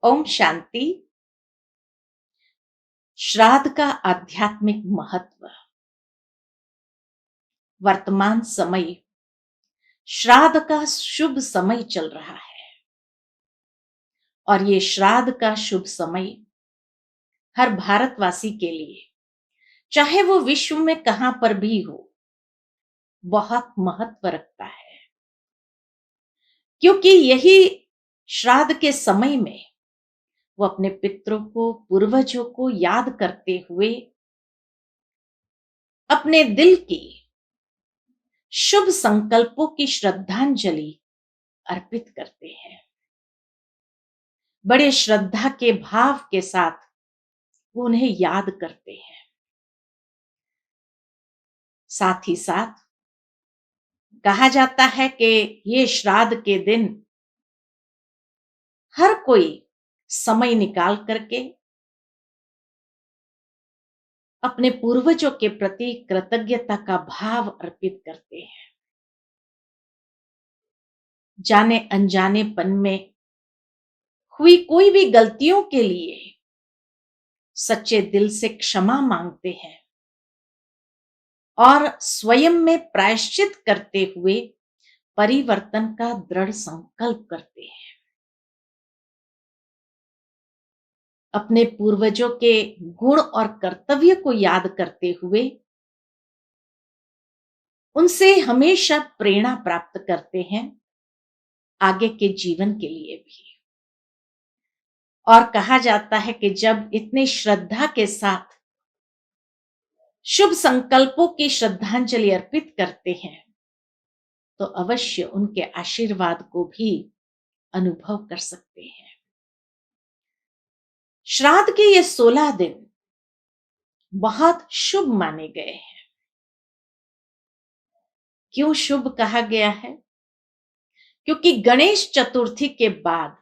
ओम शांति। श्राद्ध का आध्यात्मिक महत्व। वर्तमान समय श्राद्ध का शुभ समय चल रहा है और ये श्राद्ध का शुभ समय हर भारतवासी के लिए, चाहे वो विश्व में कहां पर भी हो, बहुत महत्व रखता है। क्योंकि यही श्राद्ध के समय में वो अपने पितरों को, पूर्वजों को याद करते हुए अपने दिल की शुभ संकल्पों की श्रद्धांजलि अर्पित करते हैं। बड़े श्रद्धा के भाव के साथ वो उन्हें याद करते हैं। साथ ही साथ कहा जाता है कि ये श्राद्ध के दिन हर कोई समय निकाल करके अपने पूर्वजों के प्रति कृतज्ञता का भाव अर्पित करते हैं। जाने अनजानेपन में हुई कोई भी गलतियों के लिए सच्चे दिल से क्षमा मांगते हैं और स्वयं में प्रायश्चित करते हुए परिवर्तन का दृढ़ संकल्प करते हैं। अपने पूर्वजों के गुण और कर्तव्य को याद करते हुए उनसे हमेशा प्रेरणा प्राप्त करते हैं आगे के जीवन के लिए भी। और कहा जाता है कि जब इतनी श्रद्धा के साथ शुभ संकल्पों की श्रद्धांजलि अर्पित करते हैं तो अवश्य उनके आशीर्वाद को भी अनुभव कर सकते हैं। श्राद्ध के ये 16 दिन बहुत शुभ माने गए हैं। क्यों शुभ कहा गया है? क्योंकि गणेश चतुर्थी के बाद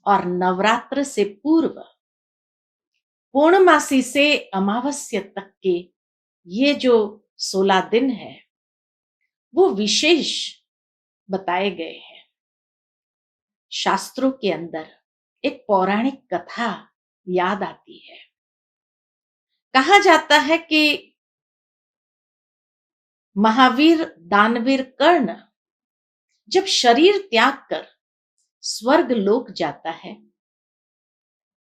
और नवरात्र से पूर्व पूर्णमासी से अमावस्या तक के ये जो 16 दिन है वो विशेष बताए गए हैं। शास्त्रों के अंदर एक पौराणिक कथा याद आती है। कहा जाता है कि महावीर दानवीर कर्ण जब शरीर त्याग कर स्वर्ग लोक जाता है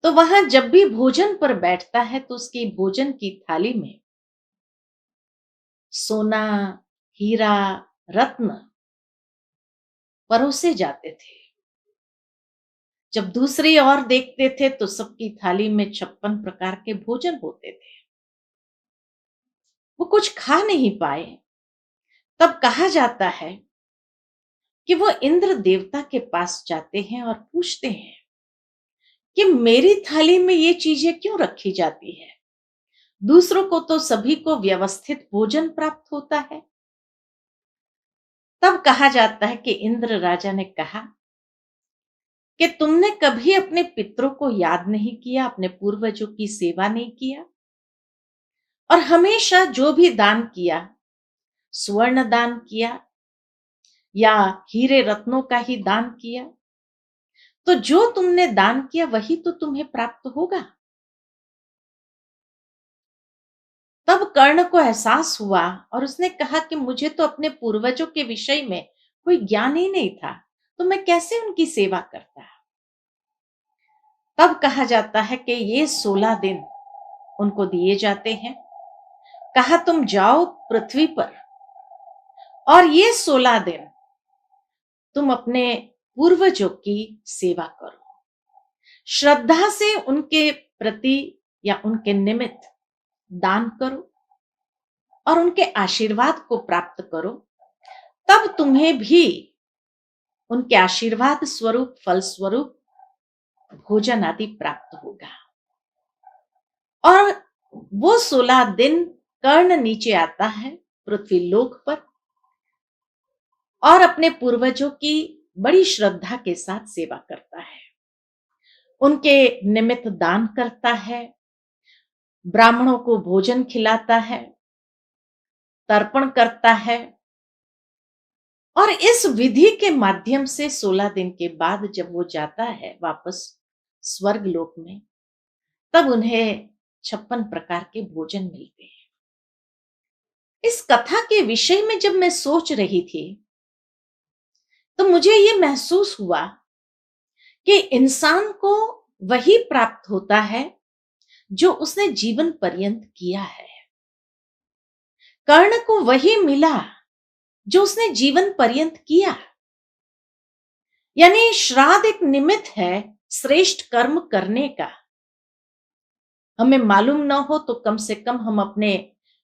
तो वहां जब भी भोजन पर बैठता है तो उसकी भोजन की थाली में सोना, हीरा, रत्न परोसे जाते थे। जब दूसरी ओर देखते थे तो सबकी थाली में 56 प्रकार के भोजन होते थे। वो कुछ खा नहीं पाए। तब कहा जाता है कि वो इंद्र देवता के पास जाते हैं और पूछते हैं कि मेरी थाली में ये चीजें क्यों रखी जाती है? दूसरों को तो सभी को व्यवस्थित भोजन प्राप्त होता है। तब कहा जाता है कि इंद्र राजा ने कहा कि तुमने कभी अपने पितरों को याद नहीं किया, अपने पूर्वजों की सेवा नहीं किया और हमेशा जो भी दान किया, स्वर्ण दान किया या हीरे रत्नों का ही दान किया, तो जो तुमने दान किया वही तो तुम्हें प्राप्त होगा। तब कर्ण को एहसास हुआ और उसने कहा कि मुझे तो अपने पूर्वजों के विषय में कोई ज्ञान ही नहीं था, तो मैं कैसे उनकी सेवा करता। तब कहा जाता है कि ये 16 दिन उनको दिए जाते हैं। कहा तुम जाओ पृथ्वी पर और ये 16 दिन तुम अपने पूर्वजों की सेवा करो, श्रद्धा से उनके प्रति या उनके निमित्त दान करो और उनके आशीर्वाद को प्राप्त करो। तब तुम्हें भी उनके आशीर्वाद स्वरूप, फल स्वरूप भोजन आदि प्राप्त होगा। और वो 16 दिन कर्ण नीचे आता है पृथ्वी लोक पर और अपने पूर्वजों की बड़ी श्रद्धा के साथ सेवा करता है, उनके निमित्त दान करता है, ब्राह्मणों को भोजन खिलाता है, तर्पण करता है। और इस विधि के माध्यम से 16 दिन के बाद जब वो जाता है वापस स्वर्ग लोक में, तब उन्हें 56 प्रकार के भोजन मिलते हैं। इस कथा के विषय में जब मैं सोच रही थी, तो मुझे ये महसूस हुआ कि इंसान को वही प्राप्त होता है जो उसने जीवन पर्यंत किया है। कर्ण को वही मिला जो उसने जीवन पर्यंत किया। यानी श्राद्ध एक निमित्त है श्रेष्ठ कर्म करने का। हमें मालूम ना हो तो कम से कम हम अपने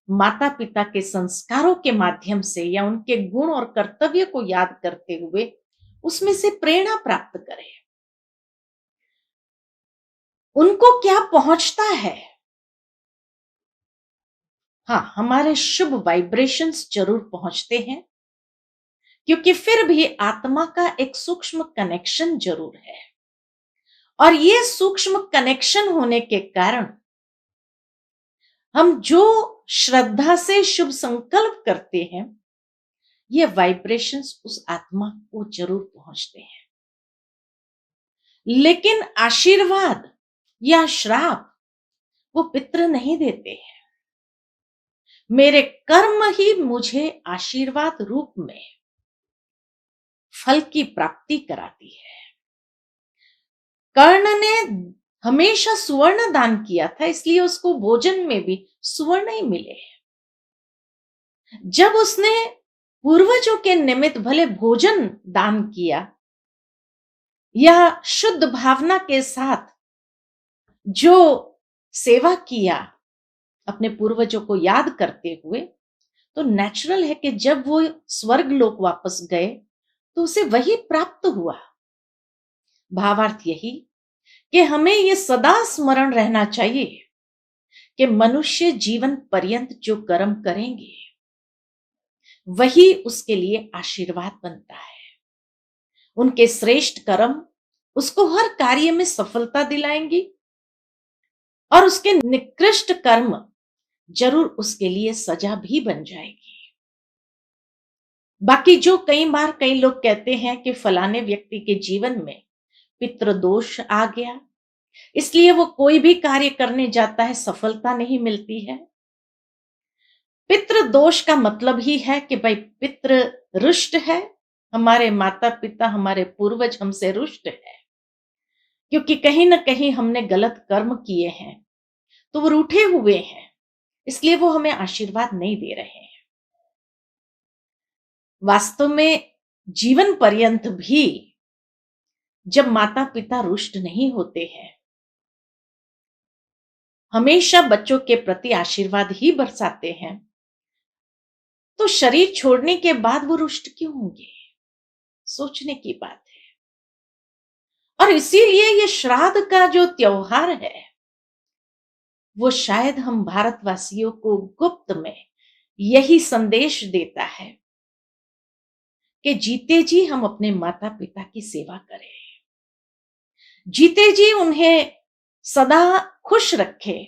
माता पिता के संस्कारों के माध्यम से या उनके गुण और कर्तव्य को याद करते हुए उसमें से प्रेरणा प्राप्त करें। उनको क्या पहुंचता है? हाँ, हमारे शुभ वाइब्रेशंस जरूर पहुंचते हैं, क्योंकि फिर भी आत्मा का एक सूक्ष्म कनेक्शन जरूर है। और ये सूक्ष्म कनेक्शन होने के कारण हम जो श्रद्धा से शुभ संकल्प करते हैं, ये वाइब्रेशंस उस आत्मा को जरूर पहुंचते हैं। लेकिन आशीर्वाद या श्राप वो पितृ नहीं देते हैं। मेरे कर्म ही मुझे आशीर्वाद रूप में फल की प्राप्ति कराती है। कर्ण ने हमेशा सुवर्ण दान किया था, इसलिए उसको भोजन में भी सुवर्ण ही मिले। जब उसने पूर्वजों के निमित्त भले भोजन दान किया या शुद्ध भावना के साथ जो सेवा किया अपने पूर्वजों को याद करते हुए, तो नेचुरल है कि जब वो स्वर्ग लोक वापस गए तो उसे वही प्राप्त हुआ। भावार्थ यही कि हमें ये सदा स्मरण रहना चाहिए कि मनुष्य जीवन पर्यंत जो कर्म करेंगे वही उसके लिए आशीर्वाद बनता है। उनके श्रेष्ठ कर्म उसको हर कार्य में सफलता दिलाएंगी और उसके निकृष्ट कर्म जरूर उसके लिए सजा भी बन जाएगी। बाकी जो कई बार कई लोग कहते हैं कि फलाने व्यक्ति के जीवन में पितृदोष आ गया, इसलिए वो कोई भी कार्य करने जाता है सफलता नहीं मिलती है। पितृ दोष का मतलब ही है कि भाई पितृ रुष्ट है, हमारे माता पिता हमारे पूर्वज हमसे रुष्ट है, क्योंकि कहीं ना कहीं हमने गलत कर्म किए हैं, तो वो रूठे हुए हैं, इसलिए वो हमें आशीर्वाद नहीं दे रहे हैं। वास्तव में जीवन पर्यंत भी जब माता पिता रुष्ट नहीं होते हैं, हमेशा बच्चों के प्रति आशीर्वाद ही बरसाते हैं, तो शरीर छोड़ने के बाद वो रुष्ट क्यों होंगे? सोचने की बात है। और इसीलिए ये श्राद्ध का जो त्योहार है, वो शायद हम भारतवासियों को गुप्त में यही संदेश देता है कि जीते जी हम अपने माता पिता की सेवा करें, जीते जी उन्हें सदा खुश रखें,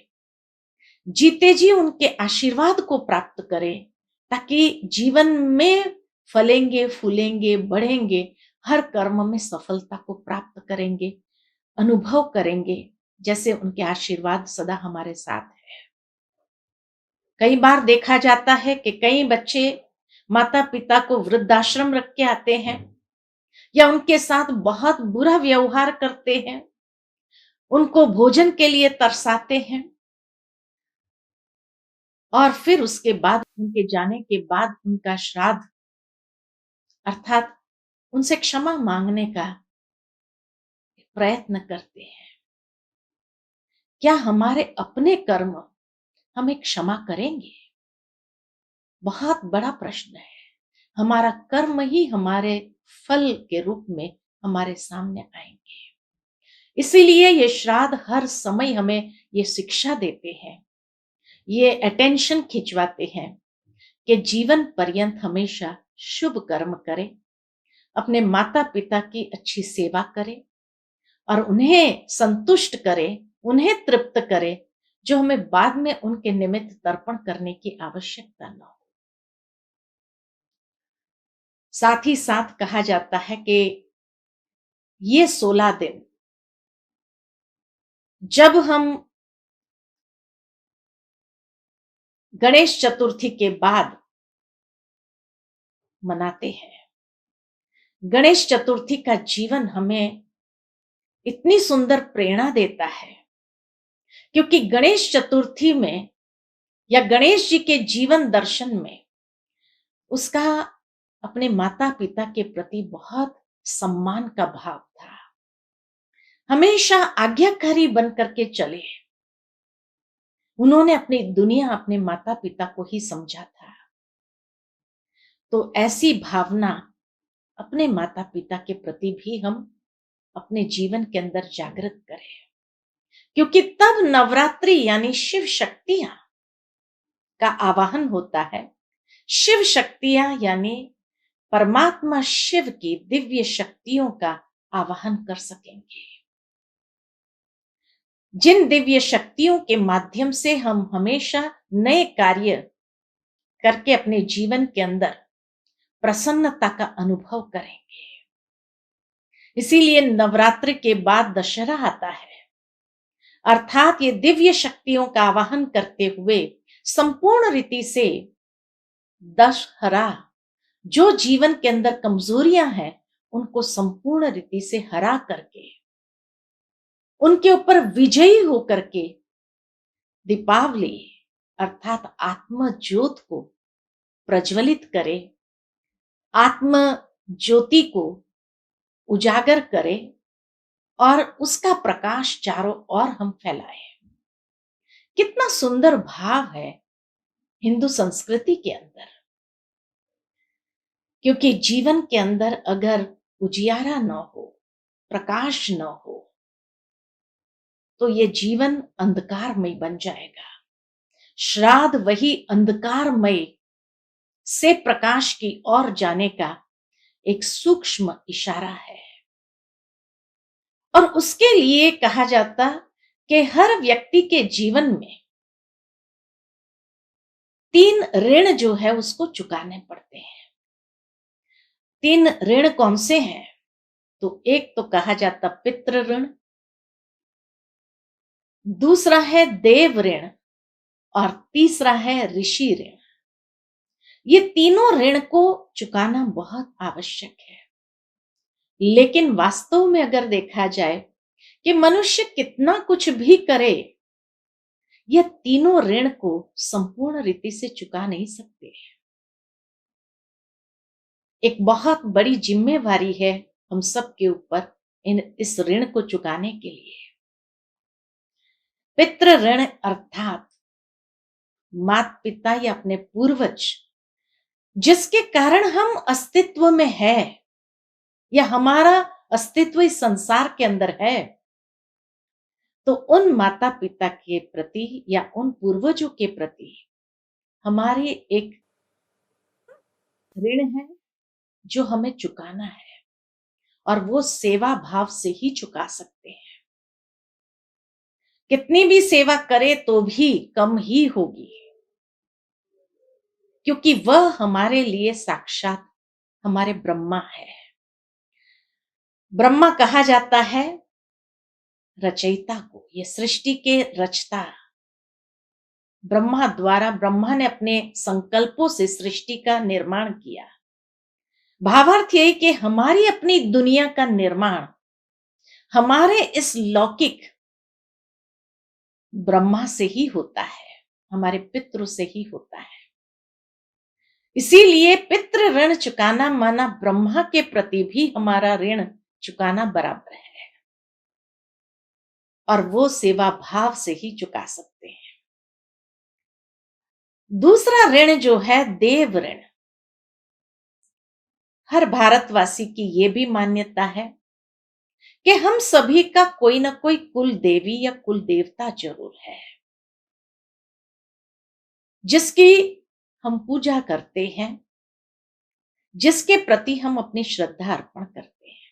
जीते जी उनके आशीर्वाद को प्राप्त करें, ताकि जीवन में फलेंगे फूलेंगे बढ़ेंगे, हर कर्म में सफलता को प्राप्त करेंगे, अनुभव करेंगे जैसे उनके आशीर्वाद सदा हमारे साथ है। कई बार देखा जाता है कि कई बच्चे माता पिता को वृद्धाश्रम रख के आते हैं या उनके साथ बहुत बुरा व्यवहार करते हैं, उनको भोजन के लिए तरसाते हैं, और फिर उसके बाद उनके जाने के बाद उनका श्राद्ध अर्थात उनसे क्षमा मांगने का प्रयत्न करते हैं। क्या हमारे अपने कर्म हमें क्षमा करेंगे? बहुत बड़ा प्रश्न है। हमारा कर्म ही हमारे फल के रूप में हमारे सामने आएंगे। इसीलिए ये श्राद्ध हर समय हमें ये शिक्षा देते हैं, ये अटेंशन खिंचवाते हैं कि जीवन पर्यंत हमेशा शुभ कर्म करें, अपने माता पिता की अच्छी सेवा करें और उन्हें संतुष्ट करें, उन्हें तृप्त करें, जो हमें बाद में उनके निमित्त तर्पण करने की आवश्यकता न हो। साथ ही साथ कहा जाता है कि ये 16 दिन जब हम गणेश चतुर्थी के बाद मनाते हैं, गणेश चतुर्थी का जीवन हमें इतनी सुंदर प्रेरणा देता है, क्योंकि गणेश चतुर्थी में या गणेश जी के जीवन दर्शन में उसका अपने माता पिता के प्रति बहुत सम्मान का भाव था। हमेशा आज्ञाकारी बन करके चले। उन्होंने अपनी दुनिया अपने माता पिता को ही समझा था। तो ऐसी भावना अपने माता पिता के प्रति भी हम अपने जीवन के अंदर जागृत करें, क्योंकि तब नवरात्रि यानी शिव शक्तियां का आवाहन होता है। शिव शक्तियां यानी परमात्मा शिव की दिव्य शक्तियों का आवाहन कर सकेंगे, जिन दिव्य शक्तियों के माध्यम से हम हमेशा नए कार्य करके अपने जीवन के अंदर प्रसन्नता का अनुभव करेंगे। इसीलिए नवरात्रि के बाद दशहरा आता है, अर्थात ये दिव्य शक्तियों का आवाहन करते हुए संपूर्ण रीति से दशहरा जो जीवन के अंदर कमजोरियां हैं उनको संपूर्ण रीति से हरा करके उनके ऊपर विजयी होकर के दीपावली अर्थात आत्म ज्योत को प्रज्वलित करे, आत्म ज्योति को उजागर करे और उसका प्रकाश चारों ओर हम फैलाएं। कितना सुंदर भाव है हिंदू संस्कृति के अंदर, क्योंकि जीवन के अंदर अगर उजियारा न हो, प्रकाश न हो, तो ये जीवन अंधकारमय बन जाएगा। श्राद्ध वही अंधकारमय से प्रकाश की ओर जाने का एक सूक्ष्म इशारा है। और उसके लिए कहा जाता कि हर व्यक्ति के जीवन में 3 ऋण जो है उसको चुकाने पड़ते हैं। 3 ऋण कौन से हैं? तो एक तो कहा जाता पितृ ऋण, दूसरा है देव ऋण और तीसरा है ऋषि ऋण। ये तीनों ऋण को चुकाना बहुत आवश्यक है। लेकिन वास्तव में अगर देखा जाए कि मनुष्य कितना कुछ भी करे, यह तीनों ऋण को संपूर्ण रीति से चुका नहीं सकते। एक बहुत बड़ी जिम्मेवारी है हम सब के ऊपर इस ऋण को चुकाने के लिए। पितृ ऋण अर्थात माता पिता या अपने पूर्वज जिसके कारण हम अस्तित्व में है या हमारा अस्तित्व इस संसार के अंदर है, तो उन माता पिता के प्रति या उन पूर्वजों के प्रति हमारी एक ऋण है जो हमें चुकाना है, और वो सेवा भाव से ही चुका सकते हैं। कितनी भी सेवा करे तो भी कम ही होगी, क्योंकि वह हमारे लिए साक्षात हमारे ब्रह्मा है। ब्रह्मा कहा जाता है रचयिता को, ये सृष्टि के रचता ब्रह्मा द्वारा, ब्रह्मा ने अपने संकल्पों से सृष्टि का निर्माण किया। भावार्थ यही कि हमारी अपनी दुनिया का निर्माण हमारे इस लौकिक ब्रह्मा से ही होता है, हमारे पितृ से ही होता है। इसीलिए पितृ ऋण चुकाना माना ब्रह्मा के प्रति भी हमारा ऋण चुकाना बराबर है, और वो सेवा भाव से ही चुका सकते हैं। दूसरा ऋण जो है देव ऋण। हर भारतवासी की ये भी मान्यता है कि हम सभी का कोई ना कोई कुल देवी या कुल देवता जरूर है, जिसकी हम पूजा करते हैं, जिसके प्रति हम अपनी श्रद्धा अर्पण करते हैं।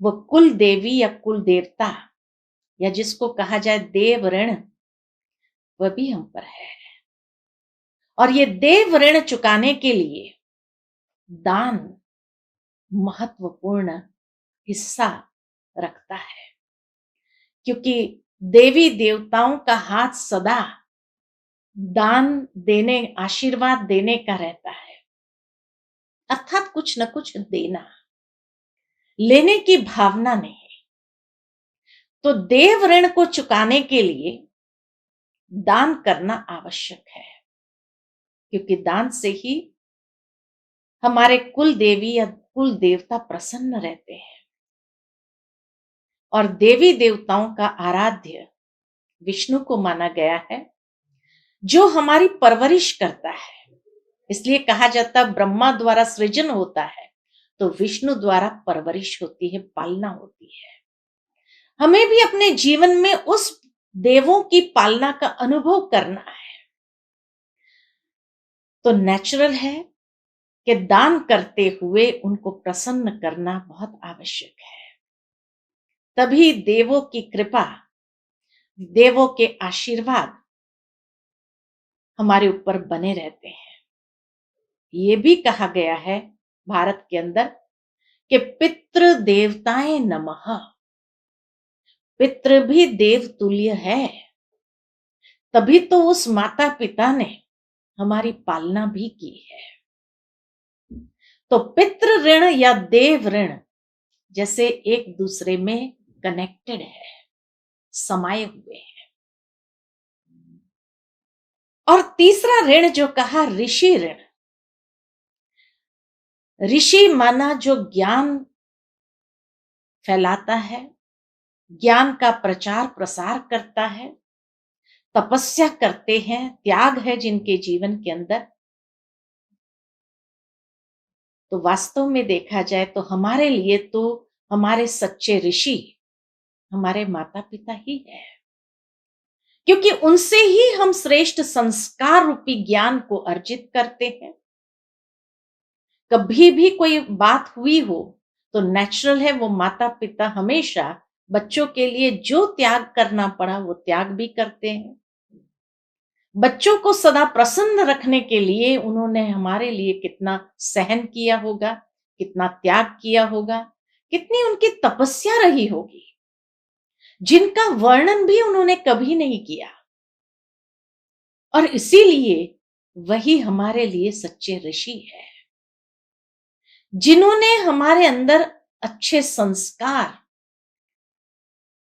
वो कुल देवी या कुल देवता या जिसको कहा जाए देव ऋण, वह भी हम पर है। और ये देव ऋण चुकाने के लिए दान महत्वपूर्ण हिस्सा रखता है, क्योंकि देवी देवताओं का हाथ सदा दान देने, आशीर्वाद देने का रहता है, अर्थात कुछ न कुछ देना, लेने की भावना नहीं। तो देव ऋण को चुकाने के लिए दान करना आवश्यक है, क्योंकि दान से ही हमारे कुल देवी या कुल देवता प्रसन्न रहते हैं। और देवी देवताओं का आराध्य विष्णु को माना गया है, जो हमारी परवरिश करता है। इसलिए कहा जाता है ब्रह्मा द्वारा सृजन होता है तो विष्णु द्वारा परवरिश होती है, पालना होती है। हमें भी अपने जीवन में उस देवों की पालना का अनुभव करना है। तो नेचुरल है कि दान करते हुए उनको प्रसन्न करना बहुत आवश्यक है। तभी देवों की कृपा, देवों के आशीर्वाद हमारे ऊपर बने रहते हैं। ये भी कहा गया है भारत के अंदर कि पितृ देवताएं नमः, पितृ भी देव तुल्य है, तभी तो उस माता पिता ने हमारी पालना भी की है। तो पितृ ऋण या देव ऋण जैसे एक दूसरे में कनेक्टेड है, समाये हुए हैं। और तीसरा ऋण जो कहा ऋषि ऋण, ऋषि माना जो ज्ञान फैलाता है, ज्ञान का प्रचार प्रसार करता है, तपस्या करते हैं, त्याग है जिनके जीवन के अंदर। तो वास्तव में देखा जाए तो हमारे लिए तो हमारे सच्चे ऋषि हमारे माता पिता ही है, क्योंकि उनसे ही हम श्रेष्ठ संस्कार रूपी ज्ञान को अर्जित करते हैं। कभी भी कोई बात हुई हो तो नेचुरल है वो माता पिता हमेशा बच्चों के लिए जो त्याग करना पड़ा वो त्याग भी करते हैं। बच्चों को सदा प्रसन्न रखने के लिए उन्होंने हमारे लिए कितना सहन किया होगा, कितना त्याग किया होगा, कितनी उनकी तपस्या रही होगी, जिनका वर्णन भी उन्होंने कभी नहीं किया। और इसीलिए वही हमारे लिए सच्चे ऋषि है, जिन्होंने हमारे अंदर अच्छे संस्कार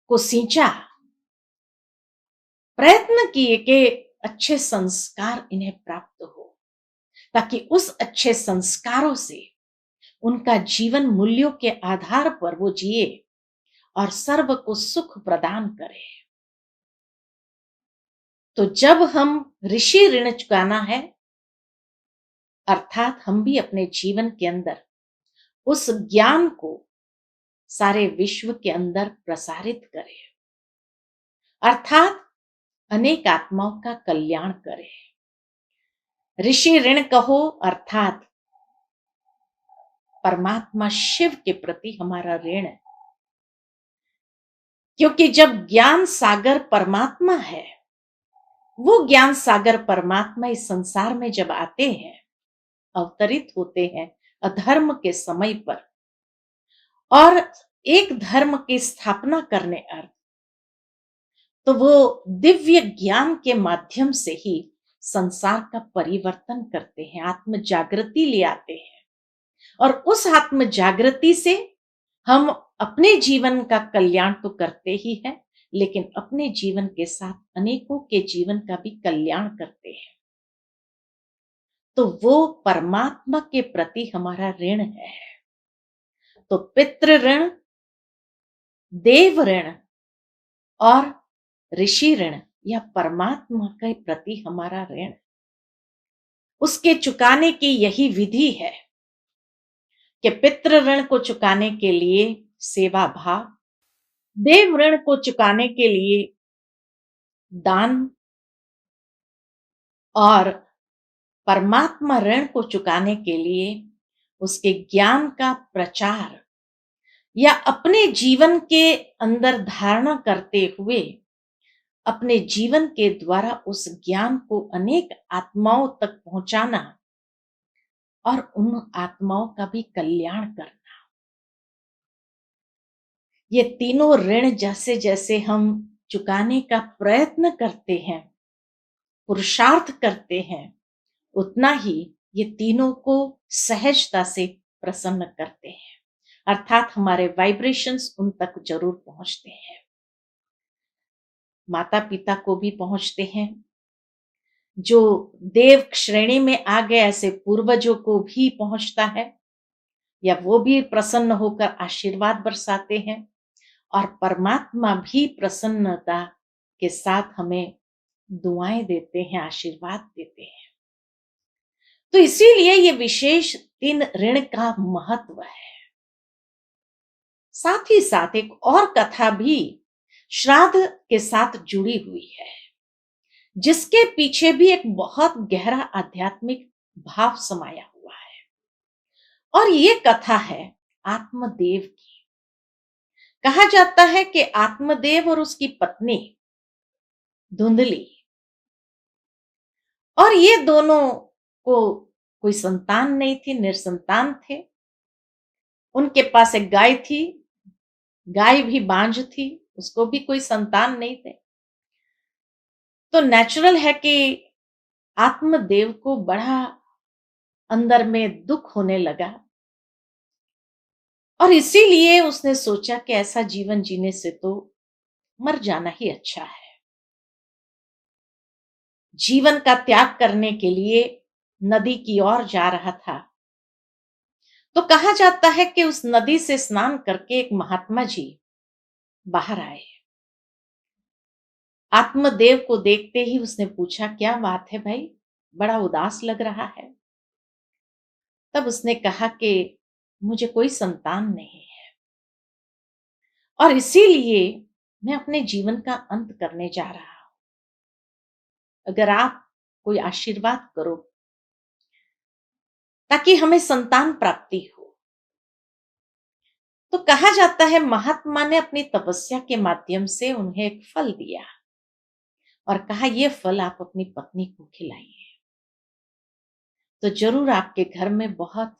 को सींचा, प्रयत्न किए कि अच्छे संस्कार इन्हें प्राप्त हो, ताकि उस अच्छे संस्कारों से उनका जीवन मूल्यों के आधार पर वो जिए और सर्व को सुख प्रदान करे। तो जब हम ऋषि ऋण चुकाना है, अर्थात हम भी अपने जीवन के अंदर उस ज्ञान को सारे विश्व के अंदर प्रसारित करें, अर्थात अनेक आत्माओं का कल्याण करें। ऋषि ऋण कहो अर्थात परमात्मा शिव के प्रति हमारा ऋण है, क्योंकि जब ज्ञान सागर परमात्मा है, वो ज्ञान सागर परमात्मा इस संसार में जब आते हैं, अवतरित होते हैं अधर्म के समय पर और एक धर्म की स्थापना करने अर्थ, तो वो दिव्य ज्ञान के माध्यम से ही संसार का परिवर्तन करते हैं, आत्म जागृति ले आते हैं। और उस आत्म जागृति से हम अपने जीवन का कल्याण तो करते ही हैं, लेकिन अपने जीवन के साथ अनेकों के जीवन का भी कल्याण करते हैं। तो वो परमात्मा के प्रति हमारा ऋण है। तो पितृ ऋण, देव ऋण और ऋषि ऋण या परमात्मा के प्रति हमारा ऋण, उसके चुकाने की यही विधि है कि पितृ ऋण को चुकाने के लिए सेवा भाव, देव ऋण को चुकाने के लिए दान और परमात्मा ऋण को चुकाने के लिए उसके ज्ञान का प्रचार या अपने जीवन के अंदर धारणा करते हुए अपने जीवन के द्वारा उस ज्ञान को अनेक आत्माओं तक पहुंचाना और उन आत्माओं का भी कल्याण करना। ये तीनों ऋण जैसे जैसे हम चुकाने का प्रयत्न करते हैं, पुरुषार्थ करते हैं, उतना ही ये तीनों को सहजता से प्रसन्न करते हैं, अर्थात हमारे वाइब्रेशंस उन तक जरूर पहुंचते हैं। माता पिता को भी पहुंचते हैं, जो देव श्रेणी में आ गए ऐसे पूर्वजों को भी पहुंचता है, या वो भी प्रसन्न होकर आशीर्वाद बरसाते हैं, और परमात्मा भी प्रसन्नता के साथ हमें दुआएं देते हैं, आशीर्वाद देते हैं। तो इसीलिए ये विशेष 3 ऋण का महत्व है। साथ ही साथ एक और कथा भी श्राद्ध के साथ जुड़ी हुई है, जिसके पीछे भी एक बहुत गहरा आध्यात्मिक भाव समाया हुआ है। और ये कथा है आत्मदेव की। कहा जाता है कि आत्मदेव और उसकी पत्नी धुंधली, और ये दोनों को कोई संतान नहीं थी, निसंतान थे। उनके पास एक गाय थी, गाय भी बांझ थी, उसको भी कोई संतान नहीं थे। तो नेचुरल है कि आत्मदेव को बड़ा अंदर में दुख होने लगा, और इसीलिए उसने सोचा कि ऐसा जीवन जीने से तो मर जाना ही अच्छा है। जीवन का त्याग करने के लिए नदी की ओर जा रहा था। तो कहा जाता है कि उस नदी से स्नान करके एक महात्मा जी बाहर आए। आत्मदेव को देखते ही उसने पूछा, क्या बात है भाई, बड़ा उदास लग रहा है। तब उसने कहा कि मुझे कोई संतान नहीं है, और इसीलिए मैं अपने जीवन का अंत करने जा रहा हूं। अगर आप कोई आशीर्वाद करो ताकि हमें संतान प्राप्ति हो। तो कहा जाता है महात्मा ने अपनी तपस्या के माध्यम से उन्हें एक फल दिया और कहा, यह फल आप अपनी पत्नी को खिलाइए, तो जरूर आपके घर में बहुत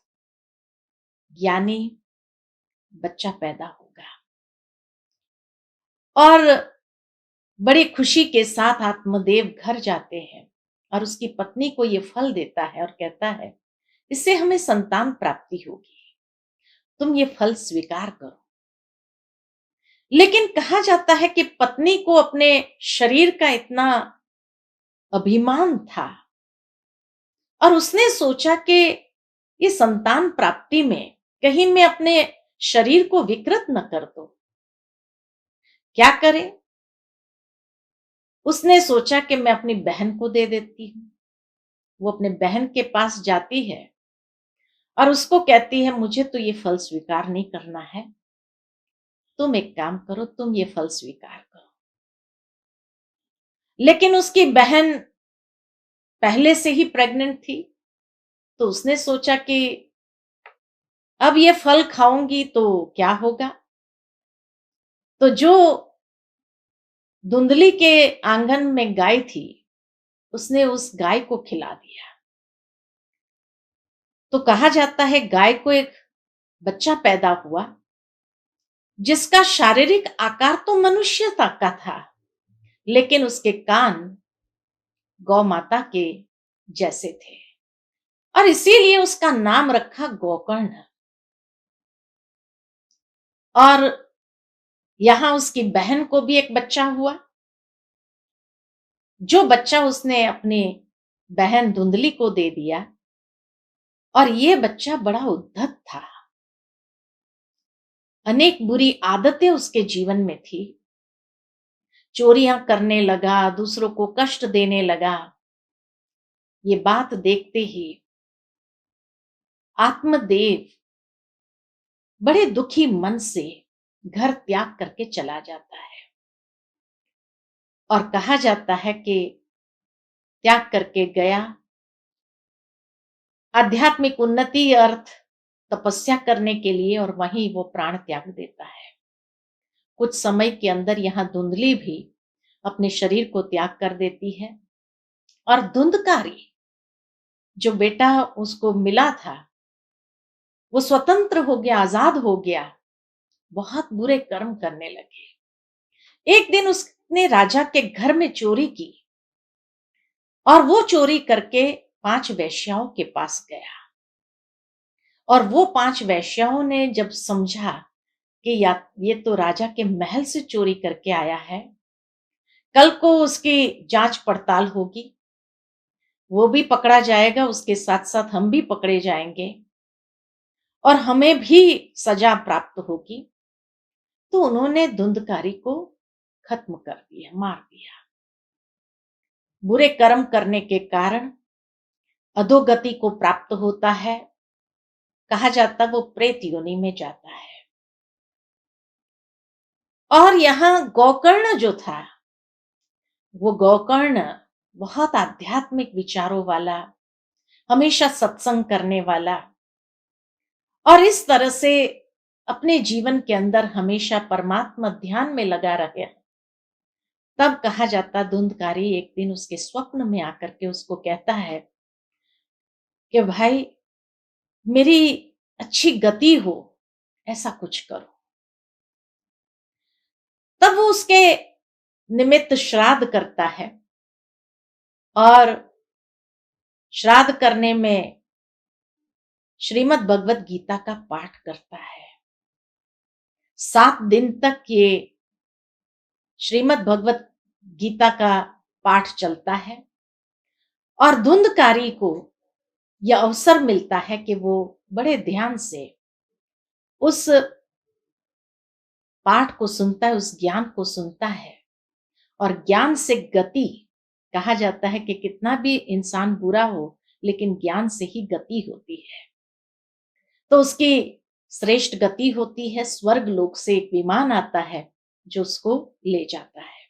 ज्ञानी बच्चा पैदा होगा। और बड़ी खुशी के साथ आत्मदेव घर जाते हैं और उसकी पत्नी को यह फल देता है और कहता है, इससे हमें संतान प्राप्ति होगी, तुम ये फल स्वीकार करो। लेकिन कहा जाता है कि पत्नी को अपने शरीर का इतना अभिमान था, और उसने सोचा कि ये संतान प्राप्ति में कहीं मैं अपने शरीर को विकृत न कर दूं। क्या करे? उसने सोचा कि मैं अपनी बहन को दे देती हूं। वो अपने बहन के पास जाती है और उसको कहती है, मुझे तो ये फल स्वीकार नहीं करना है, तुम एक काम करो, तुम ये फल स्वीकार करो। लेकिन उसकी बहन पहले से ही प्रेग्नेंट थी, तो उसने सोचा कि अब ये फल खाऊंगी तो क्या होगा। तो जो धुंधली के आंगन में गाय थी, उसने उस गाय को खिला दिया। तो कहा जाता है गाय को एक बच्चा पैदा हुआ, जिसका शारीरिक आकार तो मनुष्य तक का था, लेकिन उसके कान गौ माता के जैसे थे, और इसीलिए उसका नाम रखा गोकर्ण। और यहां उसकी बहन को भी एक बच्चा हुआ, जो बच्चा उसने अपनी बहन धुंधली को दे दिया, और ये बच्चा बड़ा उद्धत था। अनेक बुरी आदतें उसके जीवन में थी, चोरियां करने लगा, दूसरों को कष्ट देने लगा। ये बात देखते ही आत्मदेव बड़े दुखी मन से घर त्याग करके चला जाता है, और कहा जाता है कि त्याग करके गया, आध्यात्मिक उन्नति अर्थ तपस्या करने के लिए, और वहीं वो प्राण त्याग देता है। कुछ समय के अंदर यहां धुंधली भी अपने शरीर को त्याग कर देती है, और धुंधकारी जो बेटा उसको मिला था वो स्वतंत्र हो गया, आजाद हो गया, बहुत बुरे कर्म करने लगे। एक दिन उसने राजा के घर में चोरी की और वो चोरी करके 5 वेश्याओं के पास गया। और वो 5 वेश्याओं ने जब समझा कि या ये तो राजा के महल से चोरी करके आया है, कल को उसकी जांच पड़ताल होगी, वो भी पकड़ा जाएगा, उसके साथ साथ हम भी पकड़े जाएंगे और हमें भी सजा प्राप्त होगी। तो उन्होंने धुंधकारी को खत्म कर दिया, मार दिया। बुरे कर्म करने के कारण अधोगति को प्राप्त होता है। कहा जाता वो प्रेत योनि में जाता है। और यहाँ गोकर्ण जो था, वो गोकर्ण बहुत आध्यात्मिक विचारों वाला, हमेशा सत्संग करने वाला और इस तरह से अपने जीवन के अंदर हमेशा परमात्मा ध्यान में लगा रहे। तब कहा जाता धुंधकारी एक दिन उसके स्वप्न में आकर के उसको कहता है कि भाई मेरी अच्छी गति हो, ऐसा कुछ करो। तब वो उसके निमित्त श्राद्ध करता है और श्राद्ध करने में श्रीमद् भगवत गीता का पाठ करता है। 7 दिन तक ये श्रीमद् भगवत गीता का पाठ चलता है और धुंधकारी को यह अवसर मिलता है कि वो बड़े ध्यान से उस पाठ को सुनता है, उस ज्ञान को सुनता है। और ज्ञान से गति, कहा जाता है कि कितना भी इंसान बुरा हो लेकिन ज्ञान से ही गति होती है। तो उसकी श्रेष्ठ गति होती है, स्वर्ग लोक से एक विमान आता है जो उसको ले जाता है।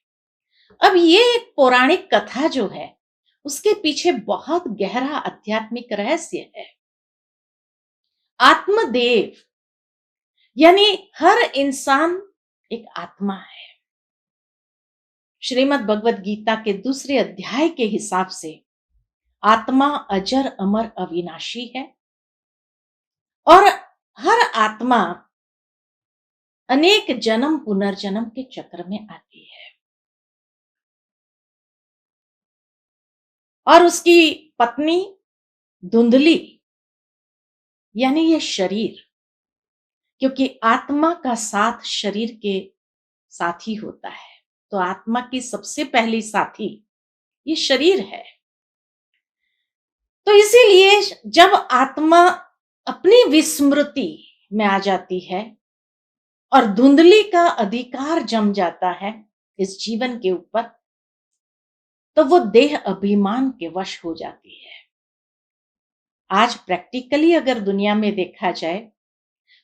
अब ये एक पौराणिक कथा जो है उसके पीछे बहुत गहरा आध्यात्मिक रहस्य है। आत्मदेव यानी हर इंसान एक आत्मा है। श्रीमद् भगवत गीता के दूसरे अध्याय के हिसाब से आत्मा अजर अमर अविनाशी है और हर आत्मा अनेक जन्म पुनर्जन्म के चक्र में आती है। और उसकी पत्नी धुंधली यानी ये शरीर, क्योंकि आत्मा का साथ शरीर के साथ ही होता है, तो आत्मा की सबसे पहली साथी ये शरीर है। तो इसीलिए जब आत्मा अपनी विस्मृति में आ जाती है और धुंधली का अधिकार जम जाता है इस जीवन के ऊपर, तो वो देह अभिमान के वश हो जाती है। आज प्रैक्टिकली अगर दुनिया में देखा जाए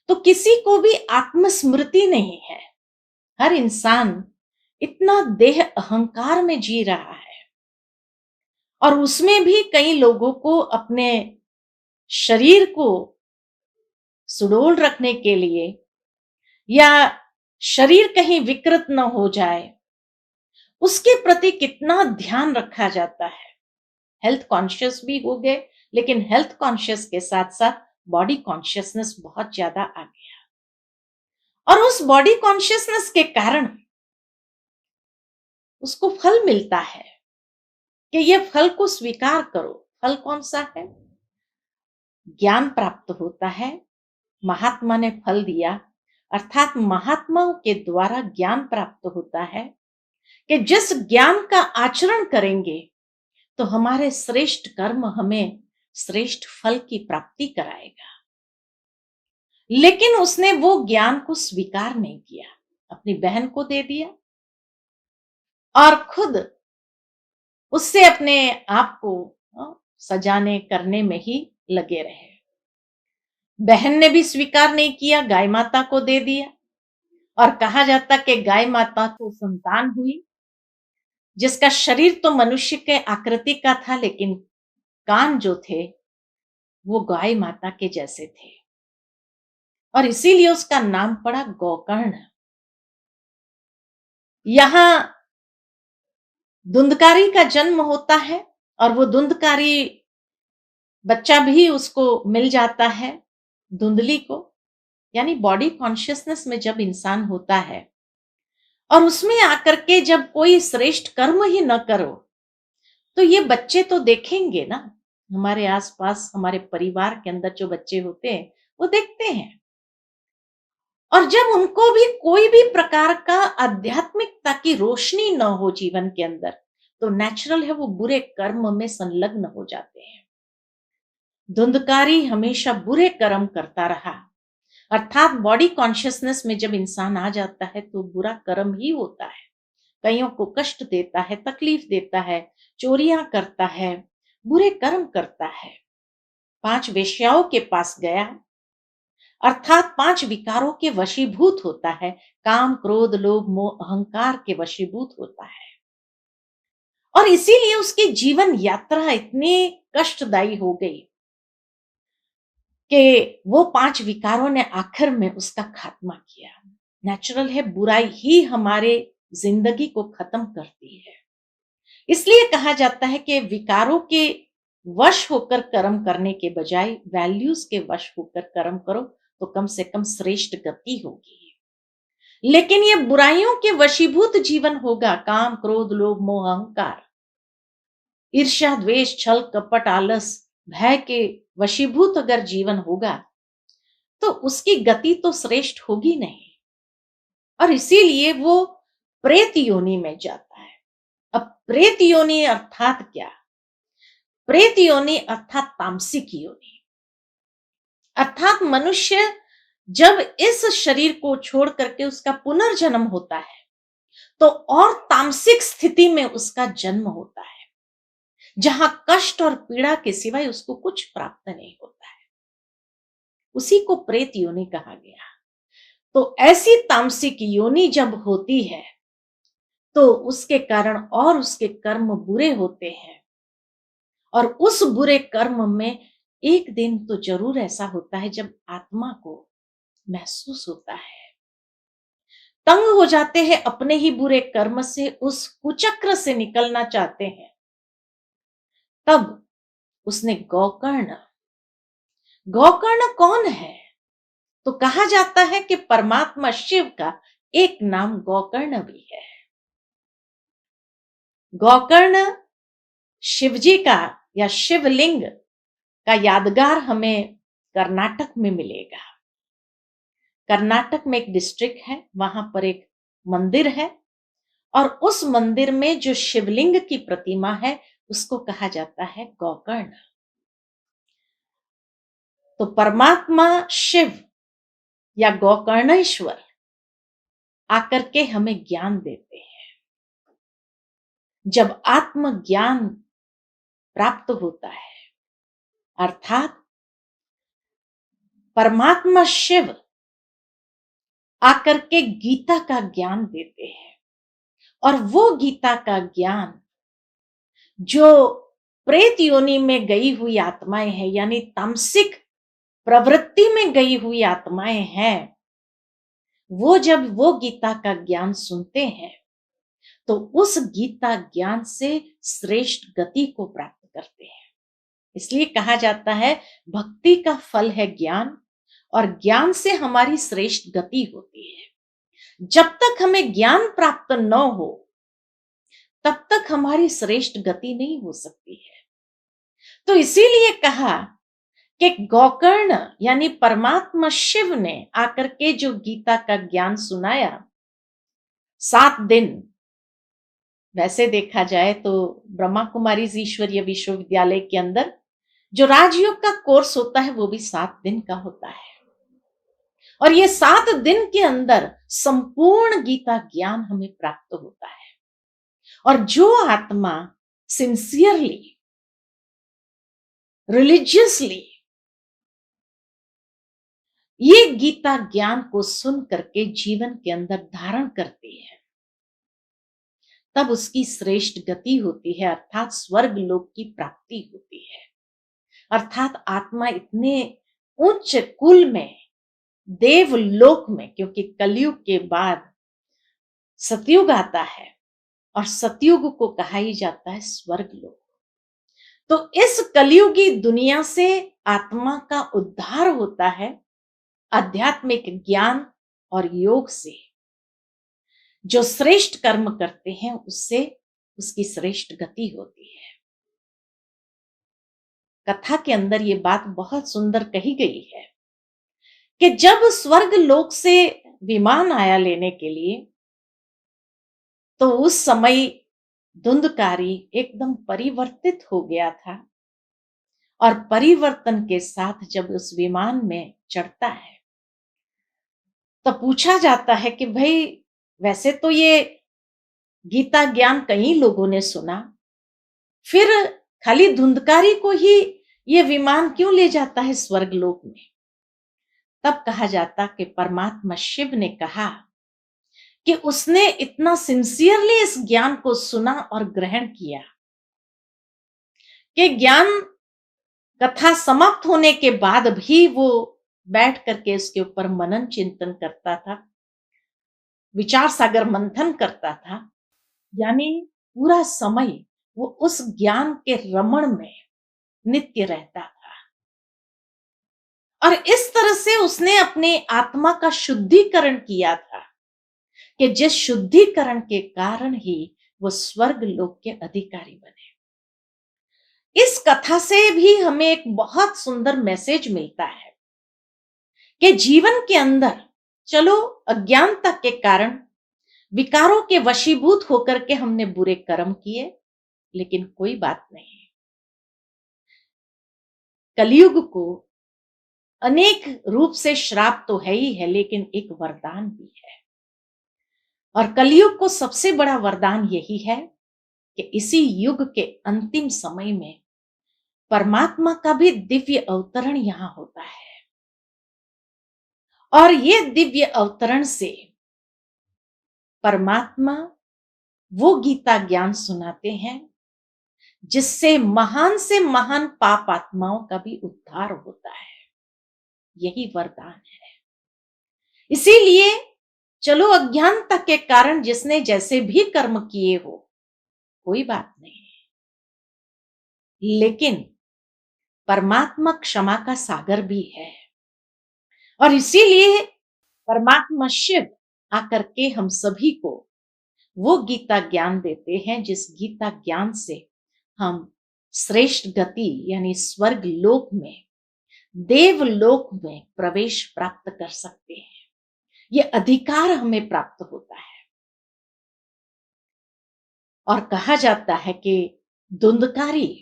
तो किसी को भी आत्मस्मृति नहीं है। हर इंसान इतना देह अहंकार में जी रहा है और उसमें भी कई लोगों को अपने शरीर को सुडौल रखने के लिए या शरीर कहीं विकृत न हो जाए उसके प्रति कितना ध्यान रखा जाता है। हेल्थ कॉन्शियस भी हो गए, लेकिन हेल्थ कॉन्शियस के साथ साथ बॉडी कॉन्शियसनेस बहुत ज्यादा आ गया और उस बॉडी कॉन्शियसनेस के कारण उसको फल मिलता है कि ये फल को स्वीकार करो। फल कौन सा है? ज्ञान प्राप्त होता है। महात्मा ने फल दिया, अर्थात महात्माओं के द्वारा ज्ञान प्राप्त होता है कि जिस ज्ञान का आचरण करेंगे तो हमारे श्रेष्ठ कर्म हमें श्रेष्ठ फल की प्राप्ति कराएगा। लेकिन उसने वो ज्ञान को स्वीकार नहीं किया, अपनी बहन को दे दिया और खुद उससे अपने आप को सजाने करने में ही लगे रहे। बहन ने भी स्वीकार नहीं किया, गाय माता को दे दिया और कहा जाता कि गाय माता को संतान हुई जिसका शरीर तो मनुष्य के आकृति का था, लेकिन कान जो थे वो गाय माता के जैसे थे और इसीलिए उसका नाम पड़ा गोकर्ण। यहां धुंधकारी का जन्म होता है और वो धुंधकारी बच्चा भी उसको मिल जाता है, धुंधली को। यानी बॉडी कॉन्शियसनेस में जब इंसान होता है और उसमें आकर के जब कोई श्रेष्ठ कर्म ही न करो, तो ये बच्चे तो देखेंगे ना, हमारे आसपास हमारे परिवार के अंदर जो बच्चे होते हैं वो देखते हैं। और जब उनको भी कोई भी प्रकार का आध्यात्मिकता की रोशनी न हो जीवन के अंदर, तो नेचुरल है वो बुरे कर्म में संलग्न हो जाते हैं। धुंधकारी हमेशा बुरे कर्म करता रहा, अर्थात बॉडी कॉन्शियसनेस में जब इंसान आ जाता है तो बुरा कर्म ही होता है। कईयों को कष्ट देता है, तकलीफ देता है, चोरियां करता है, बुरे कर्म करता है। 5 वेश्याओं के पास गया, अर्थात 5 विकारों के वशीभूत होता है। काम, क्रोध, लोभ, मोह, अहंकार के वशीभूत होता है। और इसीलिए उसकी जीवन यात्रा इतनी कष्टदायी हो गई कि वो 5 विकारों ने आखिर में उसका खात्मा किया। नेचुरल है, बुराई ही हमारे जिंदगी को खत्म करती है। इसलिए कहा जाता है कि विकारों के वश होकर कर्म करने के बजाय वैल्यूज के वश होकर कर्म करो, तो कम से कम श्रेष्ठ गति होगी। लेकिन ये बुराइयों के वशीभूत जीवन होगा, काम, क्रोध, लोभ, मोह, अहंकार, ईर्ष्या, द्वेष, छल, कपट, आलस, भय के वशीभूत अगर जीवन होगा, तो उसकी गति तो श्रेष्ठ होगी नहीं, और इसीलिए वो प्रेत योनि में जाता है। अब प्रेत योनि अर्थात क्या? प्रेत योनि अर्थात तामसिक योनि, अर्थात मनुष्य जब इस शरीर को छोड़ करके उसका पुनर्जन्म होता है, तो और तामसिक स्थिति में उसका जन्म होता है, जहां कष्ट और पीड़ा के सिवाय उसको कुछ प्राप्त नहीं होता है। उसी को प्रेत योनि कहा गया। तो ऐसी तामसिक योनि जब होती है, तो उसके कारण और उसके कर्म बुरे होते हैं, और उस बुरे कर्म में एक दिन तो जरूर ऐसा होता है जब आत्मा को महसूस होता है, तंग हो जाते हैं अपने ही बुरे कर्म से, उस कुचक्र से निकलना चाहते हैं। तब उसने गोकर्ण, गोकर्ण कौन है? तो कहा जाता है कि परमात्मा शिव का एक नाम गोकर्ण भी है। गोकर्ण शिवजी का या शिवलिंग का यादगार हमें कर्नाटक में मिलेगा। कर्नाटक में एक डिस्ट्रिक्ट है, वहां पर एक मंदिर है, और उस मंदिर में जो शिवलिंग की प्रतिमा है उसको कहा जाता है गोकर्ण। तो परमात्मा शिव या गोकर्णेश्वर आकर के हमें ज्ञान देते हैं। जब आत्मज्ञान प्राप्त होता है, अर्थात परमात्मा शिव आकर के गीता का ज्ञान देते हैं, और वो गीता का ज्ञान जो प्रेत योनि में गई हुई आत्माएं हैं, यानी तामसिक प्रवृत्ति में गई हुई आत्माएं हैं, वो जब वो गीता का ज्ञान सुनते हैं, तो उस गीता ज्ञान से श्रेष्ठ गति को प्राप्त करते हैं। इसलिए कहा जाता है भक्ति का फल है ज्ञान, और ज्ञान से हमारी श्रेष्ठ गति होती है। जब तक हमें ज्ञान प्राप्त न हो, तब तक हमारी श्रेष्ठ गति नहीं हो सकती है। तो इसीलिए कहा कि गोकर्ण यानी परमात्मा शिव ने आकर के जो गीता का ज्ञान सुनाया, 7 दिन, वैसे देखा जाए तो ब्रह्मा कुमारी ईश्वरीय विश्वविद्यालय के अंदर जो राजयोग का कोर्स होता है वो भी 7 दिन का होता है, और ये 7 दिन के अंदर संपूर्ण गीता ज्ञान हमें प्राप्त होता है। और जो आत्मा सिंसियरली, रिलीजियसली ये गीता ज्ञान को सुन करके जीवन के अंदर धारण करती है, तब उसकी श्रेष्ठ गति होती है, अर्थात स्वर्ग लोक की प्राप्ति होती है। अर्थात आत्मा इतने उच्च कुल में, देवलोक में, क्योंकि कलयुग के बाद सतयुग आता है, और सतयुग को कहा ही जाता है स्वर्ग लोक। तो इस कलयुगी दुनिया से आत्मा का उद्धार होता है, आध्यात्मिक ज्ञान और योग से जो श्रेष्ठ कर्म करते हैं उससे उसकी श्रेष्ठ गति होती है। कथा के अंदर ये बात बहुत सुंदर कही गई है कि जब स्वर्ग लोक से विमान आया लेने के लिए, तो उस समय धुंधकारी एकदम परिवर्तित हो गया था। और परिवर्तन के साथ जब उस विमान में चढ़ता है तो पूछा जाता है कि भाई, वैसे तो ये गीता ज्ञान कई लोगों ने सुना, फिर खाली धुंधकारी को ही ये विमान क्यों ले जाता है स्वर्ग लोक में? तब कहा जाता कि परमात्मा शिव ने कहा कि उसने इतना सिंसियरली इस ज्ञान को सुना और ग्रहण किया कि ज्ञान कथा समाप्त होने के बाद भी वो बैठ करके इसके ऊपर मनन चिंतन करता था, विचार सागर मंथन करता था। यानी पूरा समय वो उस ज्ञान के रमण में नित्य रहता था। और इस तरह से उसने अपने आत्मा का शुद्धिकरण किया था कि जिस शुद्धिकरण के कारण ही वो स्वर्ग लोक के अधिकारी बने। इस कथा से भी हमें एक बहुत सुंदर मैसेज मिलता है कि जीवन के अंदर चलो अज्ञानता के कारण विकारों के वशीभूत होकर के हमने बुरे कर्म किए, लेकिन कोई बात नहीं। कलयुग को अनेक रूप से श्राप तो है ही है, लेकिन एक वरदान भी है। और कलयुग को सबसे बड़ा वरदान यही है कि इसी युग के अंतिम समय में परमात्मा का भी दिव्य अवतरण यहां होता है। और ये दिव्य अवतरण से परमात्मा वो गीता ज्ञान सुनाते हैं जिससे महान से महान पाप आत्माओं का भी उद्धार होता है। यही वरदान है। इसीलिए चलो अज्ञानता के कारण जिसने जैसे भी कर्म किए हो, कोई बात नहीं, लेकिन परमात्मा क्षमा का सागर भी है। और इसीलिए परमात्मा शिव आकर के हम सभी को वो गीता ज्ञान देते हैं जिस गीता ज्ञान से हम श्रेष्ठ गति यानी स्वर्ग लोक में, देवलोक में प्रवेश प्राप्त कर सकते हैं। ये अधिकार हमें प्राप्त होता है। और कहा जाता है कि धुंधकारी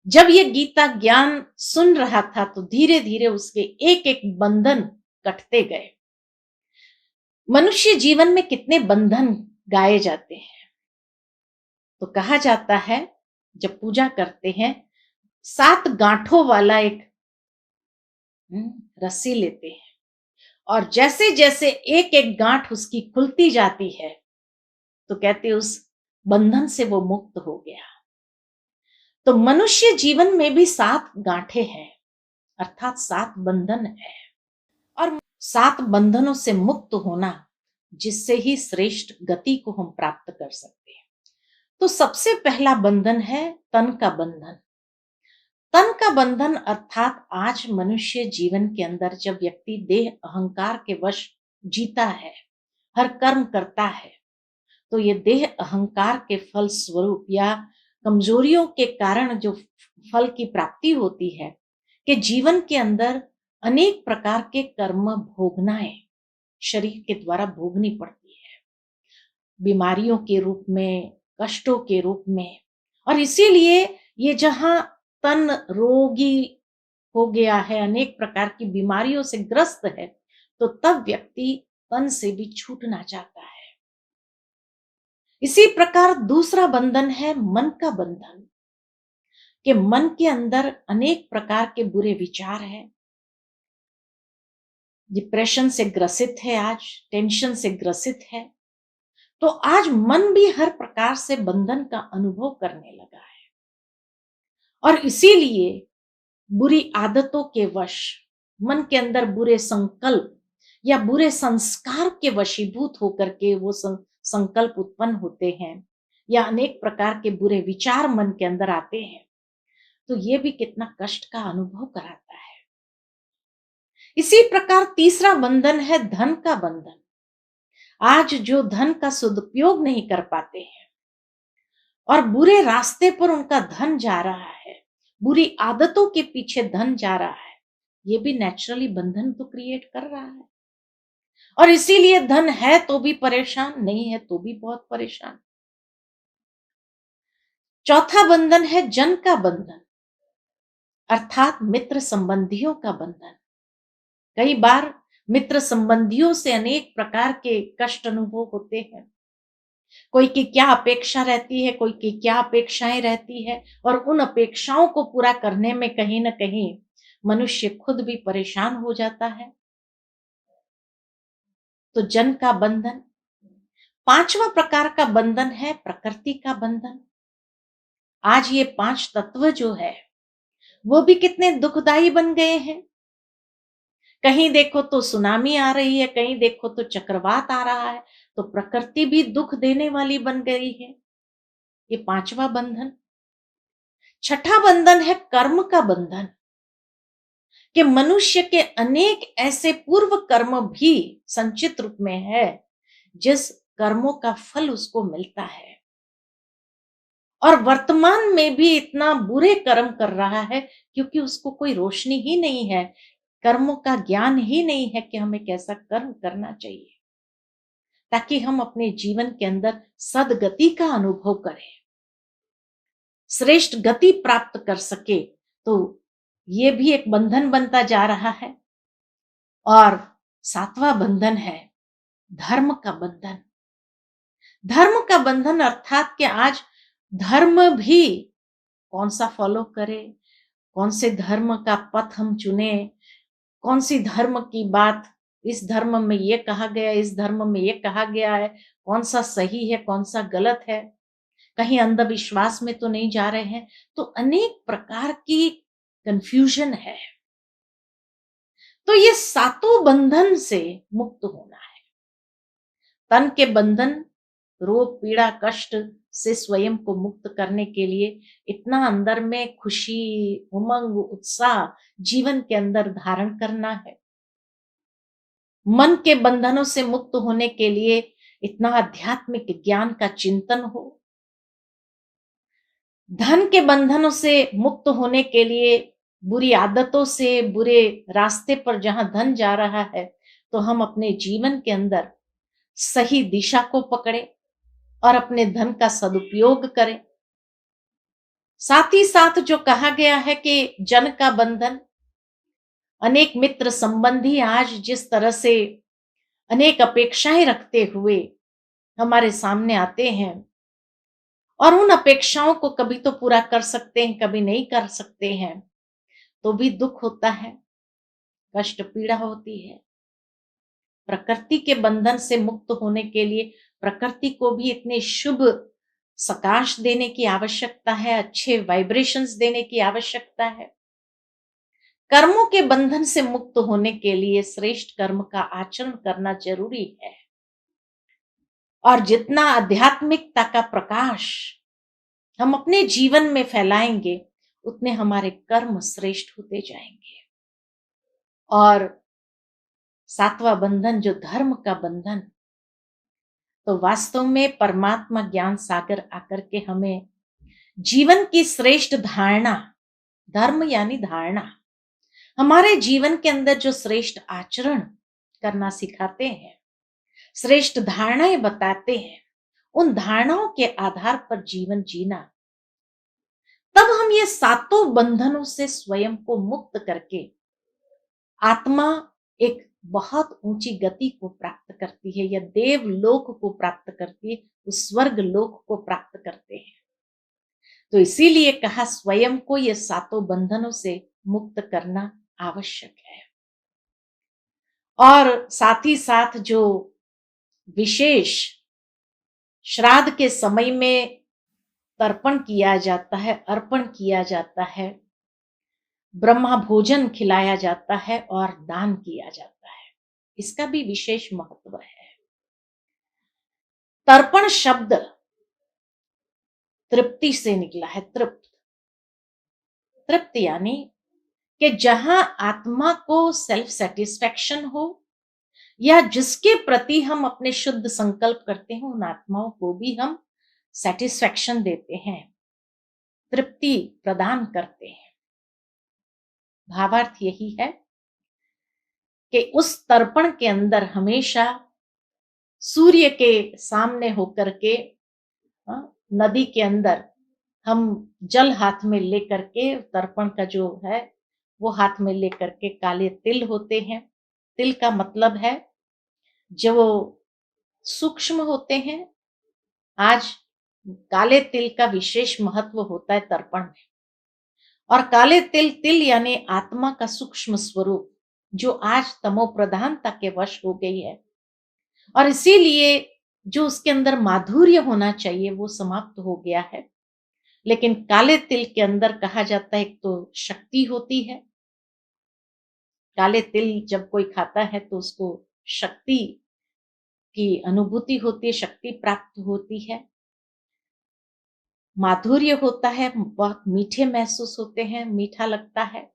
जब ये गीता ज्ञान सुन रहा था तो धीरे धीरे उसके एक एक बंधन कटते गए। मनुष्य जीवन में कितने बंधन गाए जाते हैं। तो कहा जाता है जब पूजा करते हैं 7 गांठों वाला एक रस्सी लेते हैं, और जैसे जैसे एक एक गांठ उसकी खुलती जाती है तो कहते उस बंधन से वो मुक्त हो गया। तो मनुष्य जीवन में भी 7 गांठें हैं, अर्थात 7 बंधन है। और 7 बंधनों से मुक्त होना जिससे ही श्रेष्ठ गति को हम प्राप्त कर सकते हैं। तो सबसे पहला बंधन है तन का बंधन। तन का बंधन अर्थात आज मनुष्य जीवन के अंदर जब व्यक्ति देह अहंकार के वश जीता है, हर कर्म करता है, तो ये देह अहंकार के फल स्वरूप या कमजोरियों के कारण जो फल की प्राप्ति होती है कि जीवन के अंदर अनेक प्रकार के कर्म भोगनाएं शरीर के द्वारा भोगनी पड़ती है, बीमारियों के रूप में, कष्टों के रूप में। और इसीलिए ये जहां तन रोगी हो गया है, अनेक प्रकार की बीमारियों से ग्रस्त है, तो तब व्यक्ति तन से भी छूटना चाहता है। इसी प्रकार दूसरा बंधन है मन का बंधन, कि मन के अंदर अनेक प्रकार के बुरे विचार हैं, डिप्रेशन से ग्रसित है, आज टेंशन से ग्रसित है। तो आज मन भी हर प्रकार से बंधन का अनुभव करने लगा है। और इसीलिए बुरी आदतों के वश, मन के अंदर बुरे संकल्प या बुरे संस्कार के वशीभूत होकर के वो संकल्प उत्पन्न होते हैं, या अनेक प्रकार के बुरे विचार मन के अंदर आते हैं, तो ये भी कितना कष्ट का अनुभव कराता है। इसी प्रकार तीसरा बंधन है धन का बंधन। आज जो धन का सदुपयोग नहीं कर पाते हैं और बुरे रास्ते पर उनका धन जा रहा है, बुरी आदतों के पीछे धन जा रहा है, ये भी नेचुरली बंधन तो क्रिएट कर रहा है। और इसीलिए धन है तो भी परेशान, नहीं है तो भी बहुत परेशान। चौथा बंधन है जन का बंधन, अर्थात मित्र संबंधियों का बंधन। कई बार मित्र संबंधियों से अनेक प्रकार के कष्ट अनुभव होते हैं। कोई की क्या अपेक्षा रहती है, कोई की क्या अपेक्षाएं रहती है, और उन अपेक्षाओं को पूरा करने में कहीं ना कहीं मनुष्य खुद भी परेशान हो जाता है। तो जन का बंधन। पांचवा प्रकार का बंधन है प्रकृति का बंधन। आज ये 5 तत्व जो है वो भी कितने दुखदाई बन गए हैं। कहीं देखो तो सुनामी आ रही है, कहीं देखो तो चक्रवात आ रहा है, तो प्रकृति भी दुख देने वाली बन गई है। ये पांचवा बंधन। छठा बंधन है कर्म का बंधन, कि मनुष्य के अनेक ऐसे पूर्व कर्म भी संचित रूप में है जिस कर्मों का फल उसको मिलता है, और वर्तमान में भी इतना बुरे कर्म कर रहा है क्योंकि उसको कोई रोशनी ही नहीं है, कर्मों का ज्ञान ही नहीं है कि हमें कैसा कर्म करना चाहिए ताकि हम अपने जीवन के अंदर सदगति का अनुभव करें, श्रेष्ठ गति प्राप्त कर सके। तो ये भी एक बंधन बनता जा रहा है। और सातवां बंधन है धर्म का बंधन। धर्म का बंधन अर्थात कि आज धर्म भी कौन सा फॉलो करें, कौन से धर्म का पथ हम चुने, कौन सी धर्म की बात, इस धर्म में ये कहा गया, इस धर्म में ये कहा गया है, कौन सा सही है, कौन सा गलत है, कहीं अंधविश्वास में तो नहीं जा रहे हैं। तो अनेक प्रकार की कंफ्यूजन है। तो ये सातों बंधन से मुक्त होना है। तन के बंधन, रोग पीड़ा कष्ट से स्वयं को मुक्त करने के लिए इतना अंदर में खुशी उमंग उत्साह जीवन के अंदर धारण करना है। मन के बंधनों से मुक्त होने के लिए इतना आध्यात्मिक ज्ञान का चिंतन हो। धन के बंधनों से मुक्त होने के लिए बुरी आदतों से, बुरे रास्ते पर जहां धन जा रहा है, तो हम अपने जीवन के अंदर सही दिशा को पकड़े और अपने धन का सदुपयोग करें। साथ ही साथ जो कहा गया है कि जन का बंधन, अनेक मित्र संबंधी आज जिस तरह से अनेक अपेक्षाएं रखते हुए हमारे सामने आते हैं, और उन अपेक्षाओं को कभी तो पूरा कर सकते हैं, कभी नहीं कर सकते हैं, तो भी दुख होता है, कष्ट पीड़ा होती है। प्रकृति के बंधन से मुक्त होने के लिए प्रकृति को भी इतने शुभ सकाश देने की आवश्यकता है, अच्छे वाइब्रेशंस देने की आवश्यकता है। कर्मों के बंधन से मुक्त होने के लिए श्रेष्ठ कर्म का आचरण करना जरूरी है, और जितना आध्यात्मिकता का प्रकाश हम अपने जीवन में फैलाएंगे उतने हमारे कर्म श्रेष्ठ होते जाएंगे। और सातवां बंधन जो धर्म का बंधन, तो वास्तव में परमात्मा ज्ञान सागर आकर के हमें जीवन की श्रेष्ठ धारणा, धर्म यानी धारणा, हमारे जीवन के अंदर जो श्रेष्ठ आचरण करना सिखाते हैं, श्रेष्ठ धारणाएं बताते हैं, उन धारणाओं के आधार पर जीवन जीना, तब हम ये सातों बंधनों से स्वयं को मुक्त करके आत्मा एक बहुत ऊंची गति को प्राप्त करती है, या देव लोक को प्राप्त करती है, उस स्वर्ग लोक को प्राप्त करते हैं। तो इसीलिए कहा स्वयं को ये सातों बंधनों से मुक्त करना आवश्यक है। और साथ ही साथ जो विशेष श्राद्ध के समय में तर्पण किया जाता है, अर्पण किया जाता है, ब्रह्मा भोजन खिलाया जाता है और दान किया जाता है, इसका भी विशेष महत्व है। तर्पण शब्द तृप्ति से निकला है, तृप्त, तृप्त यानी कि जहां आत्मा को सेल्फ सेटिस्फैक्शन हो, या जिसके प्रति हम अपने शुद्ध संकल्प करते हैं उन आत्माओं को भी हम सेटिस्फैक्शन देते हैं, तृप्ति प्रदान करते हैं। भावार्थ यही है कि उस तर्पण के अंदर हमेशा सूर्य के सामने होकर के, नदी के अंदर हम जल हाथ में लेकर के, तर्पण का जो है वो हाथ में लेकर के, काले तिल होते हैं। तिल का मतलब है जो सूक्ष्म होते हैं। आज काले तिल का विशेष महत्व होता है तर्पण में। और काले तिल, तिल यानी आत्मा का सूक्ष्म स्वरूप, जो आज तमो प्रधानता के वश हो गई है, और इसीलिए जो उसके अंदर माधुर्य होना चाहिए वो समाप्त हो गया है। लेकिन काले तिल के अंदर कहा जाता है एक तो शक्ति होती है। काले तिल जब कोई खाता है तो उसको शक्ति की अनुभूति होती है, शक्ति प्राप्त होती है, माधुर्य होता है, बहुत मीठे महसूस होते हैं, मीठा लगता है,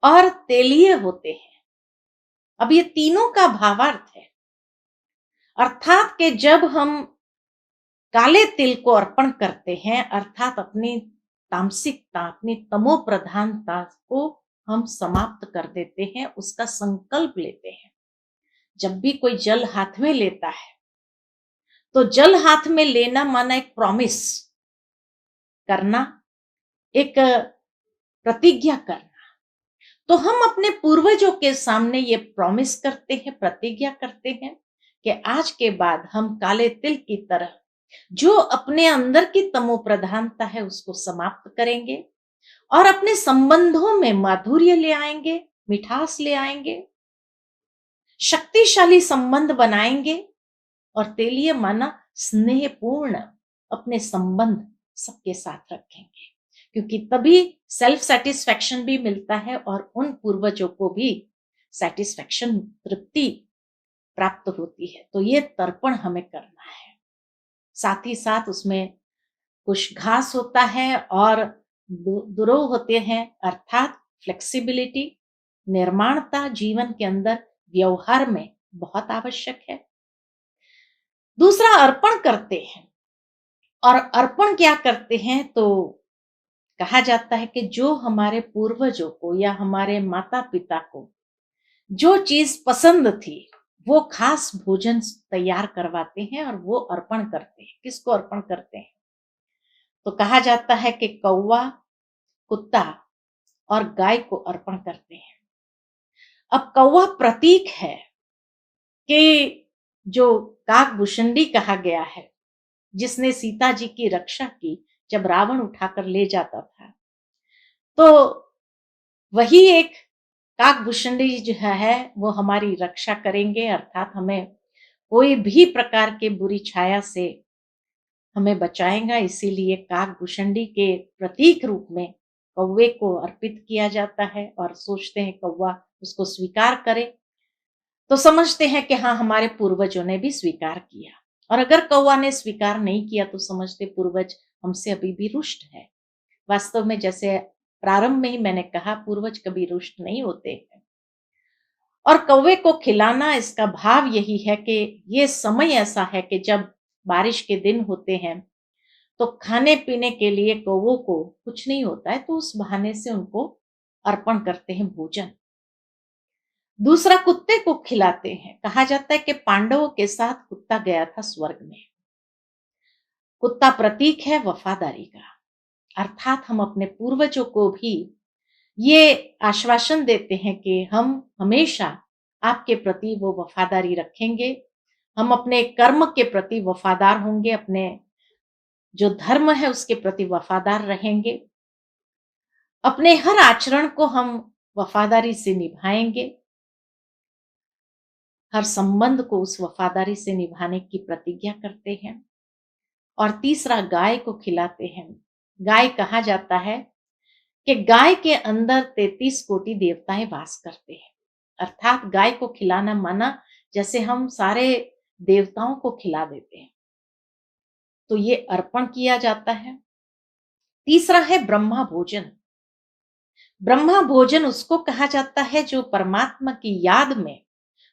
और तेलीय होते हैं। अब ये तीनों का भावार्थ है, अर्थात कि जब हम काले तिल को अर्पण करते हैं, अर्थात अपनी तामसिकता, अपनी तमो प्रधानता को हम समाप्त कर देते हैं, उसका संकल्प लेते हैं। जब भी कोई जल हाथ में लेता है तो जल हाथ में लेना माना एक प्रॉमिस करना, एक प्रतिज्ञा करना। तो हम अपने पूर्वजों के सामने ये प्रॉमिस करते हैं, प्रतिज्ञा करते हैं कि आज के बाद हम काले तिल की तरह जो अपने अंदर की तमो प्रधानता है उसको समाप्त करेंगे और अपने संबंधों में माधुर्य ले आएंगे, मिठास ले आएंगे, शक्तिशाली संबंध बनाएंगे, और तेलिए माना स्नेहपूर्ण अपने संबंध सबके साथ रखेंगे, क्योंकि तभी सेल्फ सेटिस्फैक्शन भी मिलता है और उन पूर्वजों को भी सेटिस्फैक्शन, तृप्ति प्राप्त होती है। तो ये तर्पण हमें करना है। साथ ही साथ उसमें कुछ घास होता है और दुरोह होते हैं, अर्थात फ्लेक्सिबिलिटी, निर्माणता जीवन के अंदर व्यवहार में बहुत आवश्यक है। दूसरा अर्पण करते हैं, और अर्पण क्या करते हैं तो कहा जाता है कि जो हमारे पूर्वजों को या हमारे माता पिता को जो चीज पसंद थी वो खास भोजन तैयार करवाते हैं और वो अर्पण करते हैं। किसको अर्पण करते हैं तो कहा जाता है कि कौवा, कुत्ता और गाय को अर्पण करते हैं। अब कौवा प्रतीक है कि जो काकभूषणी कहा गया है, जिसने सीता जी की रक्षा की जब रावण उठाकर ले जाता था, तो वही एक काकभूषणी जो है वो हमारी रक्षा करेंगे, अर्थात हमें कोई भी प्रकार के बुरी छाया से हमें बचाएगा। इसीलिए काकभूषणी के प्रतीक रूप में कौवे को अर्पित किया जाता है, और सोचते हैं कौवा उसको स्वीकार करे तो समझते हैं कि हाँ, हमारे पूर्वजों ने भी स्वीकार किया। और अगर कौवा ने स्वीकार नहीं किया तो समझते पूर्वज हमसे अभी भी रुष्ट है। वास्तव में जैसे प्रारंभ में ही मैंने कहा, पूर्वज कभी रुष्ट नहीं होते हैं। और कौवे को खिलाना, इसका भाव यही है कि ये समय ऐसा है कि जब बारिश के दिन होते हैं तो खाने पीने के लिए कौवों को कुछ नहीं होता है, तो उस बहाने से उनको अर्पण करते हैं भोजन। दूसरा, कुत्ते को खिलाते हैं। कहा जाता है कि पांडवों के साथ कुत्ता गया था स्वर्ग में। कुत्ता प्रतीक है वफादारी का, अर्थात हम अपने पूर्वजों को भी ये आश्वासन देते हैं कि हम हमेशा आपके प्रति वो वफादारी रखेंगे, हम अपने कर्म के प्रति वफादार होंगे, अपने जो धर्म है उसके प्रति वफादार रहेंगे, अपने हर आचरण को हम वफादारी से निभाएंगे, हर संबंध को उस वफादारी से निभाने की प्रतिज्ञा करते हैं। और तीसरा, गाय को खिलाते हैं। गाय, कहा जाता है कि गाय के अंदर 33 कोटि देवताएं वास करते हैं, अर्थात गाय को खिलाना माना जैसे हम सारे देवताओं को खिला देते हैं, तो ये अर्पण किया जाता है। तीसरा है ब्रह्मा भोजन। ब्रह्मा भोजन उसको कहा जाता है जो परमात्मा की याद में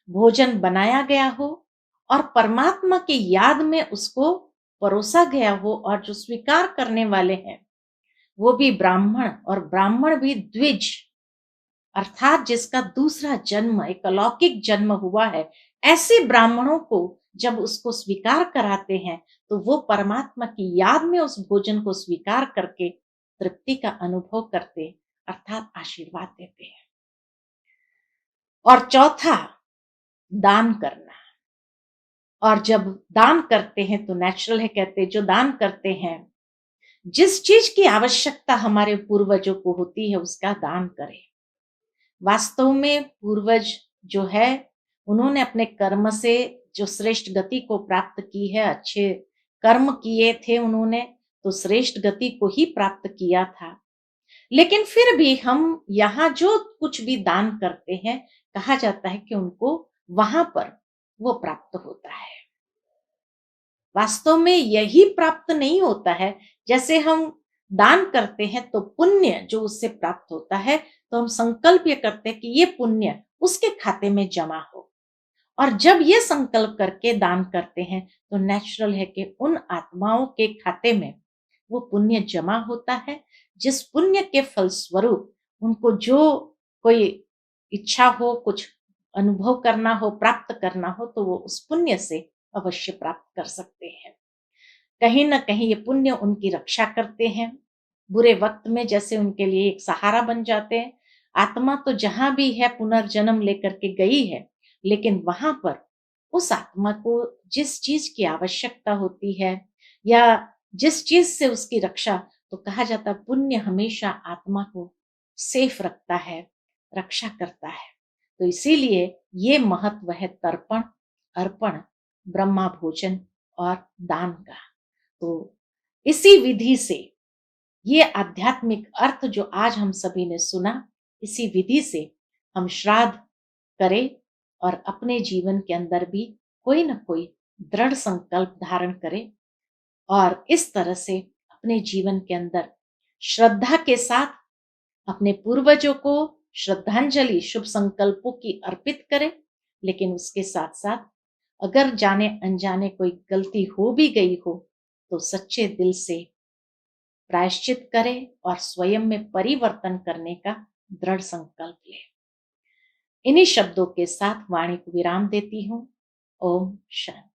भोजन बनाया गया हो और परमात्मा की याद में उसको परोसा गया हो, और जो स्वीकार करने वाले हैं वो भी ब्राह्मण, और ब्राह्मण भी द्विज, अर्थात जिसका दूसरा जन्म, एक अलौकिक जन्म हुआ है, ऐसे ब्राह्मणों को जब उसको स्वीकार कराते हैं तो वो परमात्मा की याद में उस भोजन को स्वीकार करके तृप्ति का अनुभव करते, अर्थात आशीर्वाद देते हैं। और चौथा, दान करना। और जब दान करते हैं तो नेचुरल है, कहते हैं जो दान करते हैं, जिस चीज की आवश्यकता हमारे पूर्वजों को होती है उसका दान करें। वास्तव में पूर्वज जो है उन्होंने अपने कर्म से जो श्रेष्ठ गति को प्राप्त की है, अच्छे कर्म किए थे उन्होंने, तो श्रेष्ठ गति को ही प्राप्त किया था। लेकिन फिर भी हम यहाँ जो कुछ भी दान करते हैं, कहा जाता है कि उनको वहां पर वो प्राप्त होता है। वास्तव में यही प्राप्त नहीं होता है। जैसे हम दान करते हैं तो पुण्य जो उससे प्राप्त होता है, तो हम संकल्प ये करते हैं कि ये पुण्य उसके खाते में जमा हो, और जब ये संकल्प करके दान करते हैं तो नेचुरल है कि उन आत्माओं के खाते में वो पुण्य जमा होता है, जिस पुण्य के फलस्वरूप उनको जो कोई इच्छा हो, कुछ अनुभव करना हो, प्राप्त करना हो, तो वो उस पुण्य से अवश्य प्राप्त कर सकते हैं। कहीं न कहीं ये पुण्य उनकी रक्षा करते हैं। बुरे वक़्त में जैसे उनके लिए एक सहारा बन जाते हैं। आत्मा तो जहाँ भी है पुनर्जन्म लेकर के गई है, लेकिन वहाँ पर उस आत्मा को जिस चीज़ की आवश्यकता होती है या जिस चीज़ से उसकी रक्षा, तो कहा जाता है पुण्य हमेशा आत्मा को सेफ रखता है, रक्षा करता है। तो इसीलिए ये महत्व है तर्पण, अर्पण, ब्रह्मा भोजन और दान का। तो इसी विधि से ये आध्यात्मिक अर्थ जो आज हम सभी ने सुना, इसी विधि से हम श्राद्ध करें और अपने जीवन के अंदर भी कोई ना कोई दृढ़ संकल्प धारण करें, और इस तरह से अपने जीवन के अंदर श्रद्धा के साथ अपने पूर्वजों को श्रद्धांजलि, शुभ संकल्पों की अर्पित करें। लेकिन उसके साथ साथ अगर जाने अनजाने कोई गलती हो भी गई हो तो सच्चे दिल से प्रायश्चित करें और स्वयं में परिवर्तन करने का दृढ़ संकल्प लें। इन्हीं शब्दों के साथ वाणी को विराम देती हूँ। ओम शांति।